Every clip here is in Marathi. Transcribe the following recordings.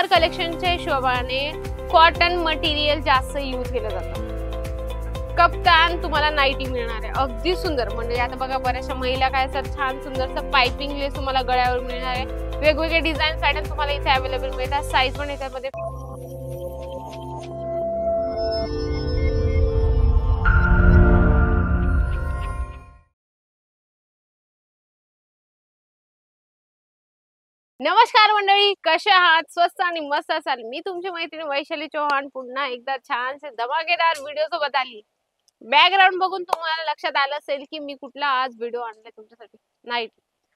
समर कलेक्शनच्या हिशोबाने कॉटन मटेरियल जास्त यूज केलं जातं। कप्तान तुम्हाला नाईटी मिळणार आहे, अगदी सुंदर। म्हणजे आता बघा बऱ्याचशा महिला काय असतात, छान सुंदरसं पाइपिंग लेस तुम्हाला गळ्यावर मिळणार आहे। वेगवेगळे डिझाइन पॅटर्न तुम्हाला इथे अवेलेबल मिळतात, साईज पण याच्यामध्ये नमस्कार मंडळी, कशा आहात? स्वस्त आणि मस्त असाल। मी तुमची मैत्रीण वैशाली चौहान पुन्हा एकदा छानसे धमाकेदार व्हिडिओ सोबत आली। बॅकग्राऊंड बघून तुम्हाला लक्षात आलं असेल की मी कुठला आज व्हिडिओ आणलाय तुमच्यासाठी। नाईट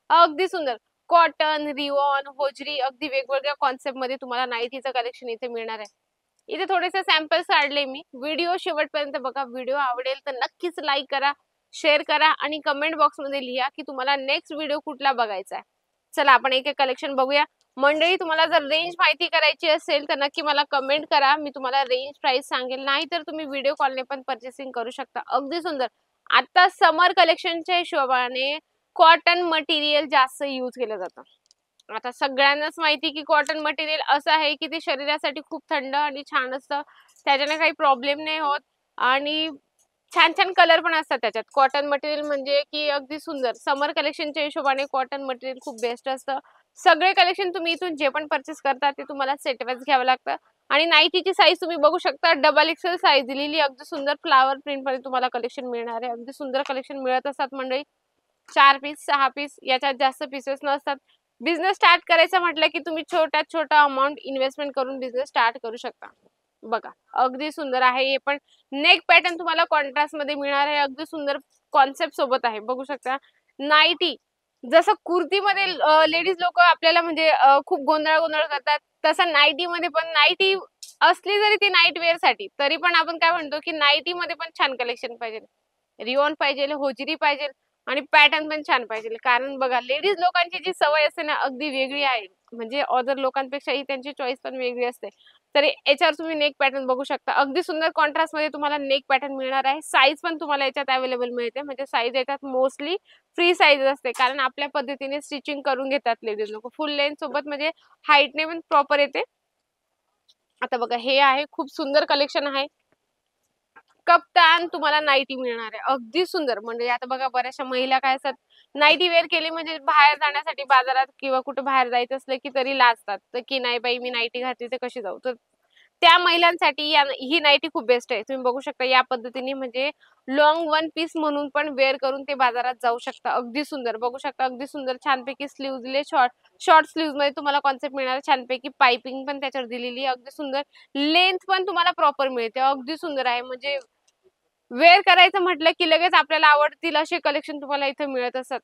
अगदी सुंदर कॉटन, रिओन, होजरी अगदी वेगवेगळ्या कॉन्सेप्ट मध्ये तुम्हाला नाईटीचं कलेक्शन इथे मिळणार आहे। इथे थोडेसे सॅम्पल्स काढले मी, व्हिडिओ शेवटपर्यंत बघा। व्हिडिओ आवडेल तर नक्कीच लाईक करा, शेअर करा आणि कमेंट बॉक्स मध्ये लिहा की तुम्हाला नेक्स्ट व्हिडिओ कुठला बघायचा आहे। चला आपण एक एक कलेक्शन बघूया। मंडळी तुम्हाला जर रेंज माहिती करायची असेल तर नक्की मला कमेंट करा, मी तुम्हाला रेंज प्राइस सांगेल। नाही तर तुम्ही व्हिडिओ कॉलने पण पर्चेसिंग करू शकता। अगदी सुंदर आता समर कलेक्शनच्या हिशोबाने कॉटन मटेरियल जास्त यूज केलं जातं। आता सगळ्यांनाच माहिती की कॉटन मटेरियल असं आहे की ते शरीरासाठी खूप थंड आणि छान असतं, त्याच्याने काही प्रॉब्लेम नाही होत आणि छान छान कलर पण असतात त्याच्यात। कॉटन मटेरियल म्हणजे की अगदी सुंदर। समर कलेक्शनच्या हिशोबाने कॉटन मटेरियल खूप बेस्ट असतं। सगळे कलेक्शन तुम्ही इथून जे पण परचेस करता ते तुम्हाला सेट वाईज घ्यावं लागतं। आणि नाईटीची साईज तुम्ही बघू शकता, डबल एक्सेल साईज दिलेली, अगदी सुंदर फ्लावर प्रिंट मध्ये तुम्हाला कलेक्शन मिळणार आहे। अगदी सुंदर कलेक्शन मिळत असतात मंडळी। 4 पीस 6 पीस याच्यात जास्त पीसेस नसतात। बिझनेस स्टार्ट करायचं म्हटलं की तुम्ही छोट्यात छोटा अमाउंट इन्व्हेस्टमेंट करून बिझनेस स्टार्ट करू शकता। बघा अगदी सुंदर आहे हे पण। नेक पॅटर्न तुम्हाला कॉन्ट्रास्ट मध्ये मिळणार आहे, अगदी सुंदर कॉन्सेप्ट सोबत आहे। बघू शकता नाईटी जसं कुर्तीमध्ये लेडीज लोक आपल्याला म्हणजे खूप गोंधळ गोंधळ करतात, तसं नाईटी मध्ये पण नाईटी असली जरी ती नाईट वेअर साठी तरी पण आपण काय म्हणतो की नाईटी मध्ये पण छान कलेक्शन पाहिजे, रिओन पाहिजे, होजरी पाहिजे आणि पॅटर्न पण छान पाहिजे। कारण बघा लेडीज लोकांची जी सवय असते ना अगदी वेगळी आहे, म्हणजे अदर लोकांपेक्षाही त्यांची चॉईस पण वेगळी असते। तर याच्यावर तुम्ही नेक पॅटर्न बघू शकता, अगदी सुंदर कॉन्ट्रास्ट मध्ये तुम्हाला नेक पॅटर्न मिळणार आहे। साईज पण तुम्हाला याच्यात अवेलेबल मिळते, म्हणजे साईज याच्यात मोस्टली फ्री साईज असते, कारण आपल्या पद्धतीने स्टिचिंग करून घेतात लेडीज लोक। फुल लेंथ सोबत म्हणजे हाईटने पण प्रॉपर येते। आता बघा हे आहे, खूप सुंदर कलेक्शन आहे। कप्तान तुम्हाला नाईटी मिळणार आहे, अगदी सुंदर। म्हणजे आता बघा बऱ्याचशा महिला काय असतात, नाईटी वेअर केली म्हणजे बाहेर जाण्यासाठी बाजारात किंवा कुठे बाहेर जायचं असलं की तरी लाजतात, तर की नाही बाई मी नाईटी घातली तर कशी जाऊ। तर त्या महिलांसाठी ही नाईटी खूप बेस्ट आहे। तुम्ही बघू शकता या पद्धतीने, म्हणजे लॉंग वन पीस म्हणून पण वेअर करून ते बाजारात जाऊ शकता। अगदी सुंदर बघू शकता, अगदी सुंदर छानपैकी स्लीव्ह दिले, शॉर्ट स्लीव्ह मध्ये तुम्हाला कॉन्सेप्ट मिळणार, छानपैकी पाइपिंग पण त्याच्यावर दिलेली, अगदी सुंदर लेंथ पण तुम्हाला प्रॉपर मिळते। अगदी सुंदर आहे, म्हणजे वेअर करायचं म्हटलं की लगेच आपल्याला आवडतील असे कलेक्शन तुम्हाला इथे मिळत असतात।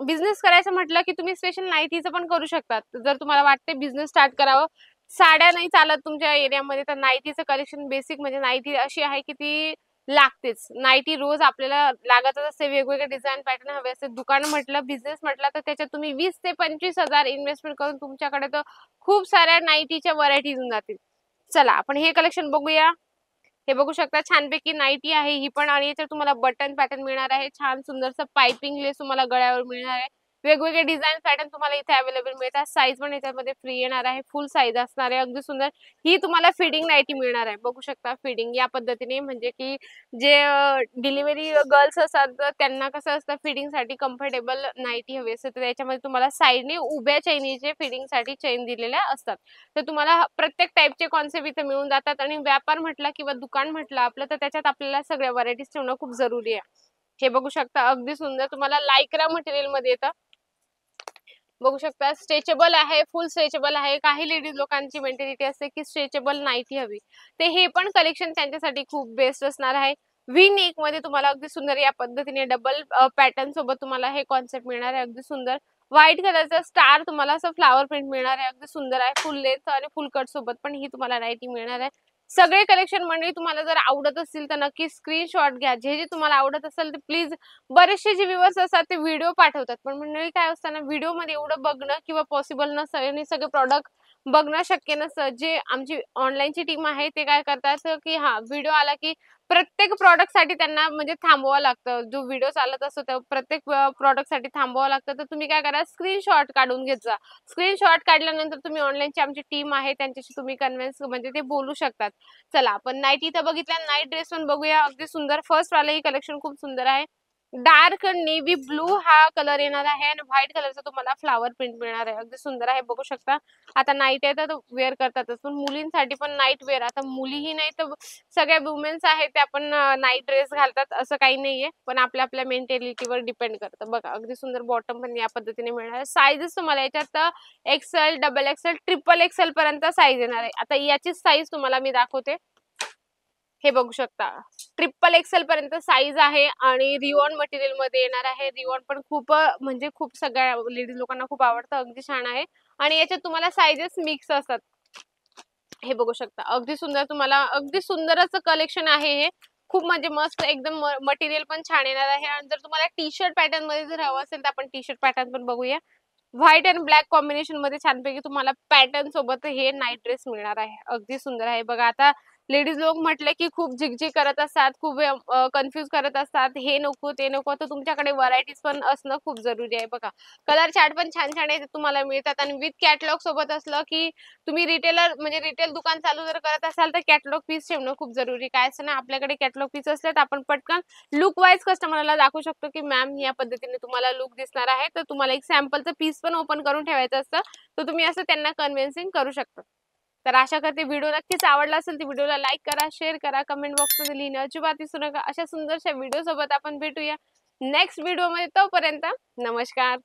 बिझनेस करायचं म्हटलं की तुम्ही स्पेशल नाईटीचं पण करू शकता। जर तुम्हाला वाटते बिझनेस स्टार्ट करावं, साड्या नाही चालत तुमच्या एरियामध्ये, तर नाईटीचं कलेक्शन बेसिक म्हणजे नाईटी अशी आहे की ती लागतेच। नाईटी रोज आपल्याला लागतच असते, वेगवेगळे डिझाइन पॅटर्न हवे असते। दुकान म्हटलं, बिझनेस म्हटलं तर त्याच्यात तुम्ही 20 ते 25,000 इन्व्हेस्टमेंट करून तुमच्याकडे तर खूप साऱ्या नाईटीच्या व्हरायटीज होऊन जातील। चला आपण हे कलेक्शन बघूया। हे बघू शकता छानपैकी नाईटी आहे ही पण, आणि याच्यात तुम्हाला बटन पॅटर्न मिळणार आहे, छान सुंदरसं पाइपिंग लेस तुम्हाला गळ्यावर मिळणार आहे। वेगवेगळे डिझाइन पॅटर्न तुम्हाला इथे अवेलेबल मिळतात। साईज पण याच्यामध्ये फ्री येणार आहे, फुल साईज असणार आहे, अगदी सुंदर। ही तुम्हाला फिडिंग नाईटी मिळणार आहे, बघू शकता फिडिंग या पद्धतीने, म्हणजे की जे डिलिव्हरी गर्ल्स असतात तर त्यांना कसं असतं फिडिंगसाठी कम्फर्टेबल नाईटी हवी असते, तर याच्यामध्ये तुम्हाला साईडने उभ्या चैनीचे फिडिंगसाठी चैन दिलेल्या असतात। तर तुम्हाला प्रत्येक टाइपचे कॉन्सेप्ट इथे मिळून जातात। आणि व्यापार म्हटला किंवा दुकान म्हटलं आपलं तर त्याच्यात आपल्याला सगळ्या व्हरायटीज ठेवणं खूप जरुरी आहे। हे बघू शकता अगदी सुंदर तुम्हाला लायक्रा मटेरियल मध्ये येतं। बघू शकता स्ट्रेचेबल आहे, फुल स्ट्रेचेबल आहे। काही लेडीज लोकांची मेंटॅलिटी असते की स्ट्रेचेबल नाईटी हवी, ते हे पण कलेक्शन त्यांच्यासाठी खूप बेस्ट असणार आहे। व्ही नेक मध्ये तुम्हाला अगदी सुंदर या पद्धतीने डबल पॅटर्न सोबत तुम्हाला हे कॉन्सेप्ट मिळणार आहे, अगदी सुंदर। व्हाईट कलरचा स्टार तुम्हाला असं फ्लावर प्रिंट मिळणार आहे, अगदी सुंदर आहे। फुल लेंथ आणि फुल कट सोबत पण ही तुम्हाला नाईटी मिळणार आहे। सगळे कलेक्शन मंडळी तुम्हाला जर आवडत असतील तर नक्की स्क्रीनशॉट घ्या, जे जे तुम्हाला आवडत असेल ते प्लीज। बरेचसे जे व्ह्यूअर्स असतात ते व्हिडिओ पाठवतात, पण मंडळी काय असतं ना, व्हिडिओ मध्ये एवढं बघणं किंवा पॉसिबल नसतं आणि सगळे प्रॉडक्ट बघणं शक्य नसतं. जे आमची ऑनलाईनची टीम आहे ते काय करतात, की हां, व्हिडिओ आला की प्रत्येक प्रॉडक्टसाठी त्यांना म्हणजे थांबवावं लागतं. जो व्हिडिओ चालत असतो त्या प्रत्येक प्रॉडक्टसाठी थांबवावं लागतं. तर तुम्ही काय करा, स्क्रीनशॉट काढून घेत जा. स्क्रीनशॉट काढल्यानंतर तुम्ही ऑनलाईनची आमची टीम आहे त्यांच्याशी तुम्ही कन्व्हिन्स म्हणजे ते बोलू शकतात. चला आपण नाईटी तर बघितल्या, नाईट ड्रेस पण बघूया. अगदी सुंदर फर्स्ट वालं ही कलेक्शन खूप सुंदर आहे. डार्क नेव्ही ब्लू हा कलर येणार आहे आणि व्हाईट कलरचा तुम्हाला फ्लॉवर प्रिंट मिळणार आहे. अगदी सुंदर आहे, बघू शकता. आता नाईट आहे तर वेअर करतातच, पण मुलींसाठी पण नाईट वेअर. आता मुलीही नाही तर सगळ्या वुमेन्स आहेत त्या पण नाईट ड्रेस घालतात असं काही नाहीये. पण आपल्या आपल्या मेंटॅलिटीवर डिपेंड करतं. बघा अगदी सुंदर बॉटम पण या पद्धतीने मिळणार आहे. साइजेस तुम्हाला याच्यात XL, double XL, triple XL पर्यंत साईज येणार आहे. आता याची साईज तुम्हाला मी दाखवते. हे बघू शकता. ट्रिपल एक्सेल पर्यंत साईज आहे आणि रिओन मटेरियल मध्ये येणार आहे. रिओन पण खूप म्हणजे खूप सगळ्या लेडीज लोकांना खूप आवडतं. अगदी छान आहे आणि याच्यात तुम्हाला साइजेस मिक्स असतात. हे बघू शकता. अगदी सुंदर तुम्हाला अगदी सुंदरच कलेक्शन आहे हे. खूप म्हणजे मस्त एकदम मटेरियल पण छान येणार आहे आणि जर तुम्हाला टी-शर्ट पॅटर्नमध्ये जर हवं असेल तर आपण टी-शर्ट पॅटर्न पण बघूया. व्हाईट आणि ब्लॅक कॉम्बिनेशनमध्ये छानपैकी तुम्हाला पॅटर्न सोबत हे नाईट ड्रेस मिळणार आहे. अगदी सुंदर आहे. बघा आता लेडीज लोक म्हटले, की खूप झिगझिग करत असतात, खूप कन्फ्यूज करत असतात. हे नको, ते नको. तर तुमच्याकडे व्हरायटीज पण असणं खूप जरुरी आहे बघा. कलर चार्ट पण छान-छान आहे ते तुम्हाला मिळतात आणि विथ कॅटलॉग सोबत असलं, की तुम्ही रिटेलर म्हणजे रिटेल दुकान चालू जर करत असाल, तर कॅटलॉग पीस ठेवणं खूप जरुरी. काय असतं ना, आपल्याकडे कॅटलॉग पीस असले, तर आपण पटकन लूक वाईज कस्टमरला दाखवू शकतो, की मॅम या पद्धतीने तुम्हाला लूक दिसणार आहे. तर तुम्हाला एक सॅम्पलचं पीस पण ओपन करून ठेवायचं असतं. तर तुम्ही असं त्यांना कन्व्हिन्सिंग करू शकता. तर आशा करते व्हिडिओ नक्कीच आवडला असेल, तर व्हिडिओला लाईक करा, शेअर करा, कमेंट बॉक्समध्ये लिहिणं अजिबात विसरू नका. अशा सुंदरशा व्हिडिओसोबत आपण भेटूया नेक्स्ट व्हिडिओमध्ये. तोपर्यंत नमस्कार.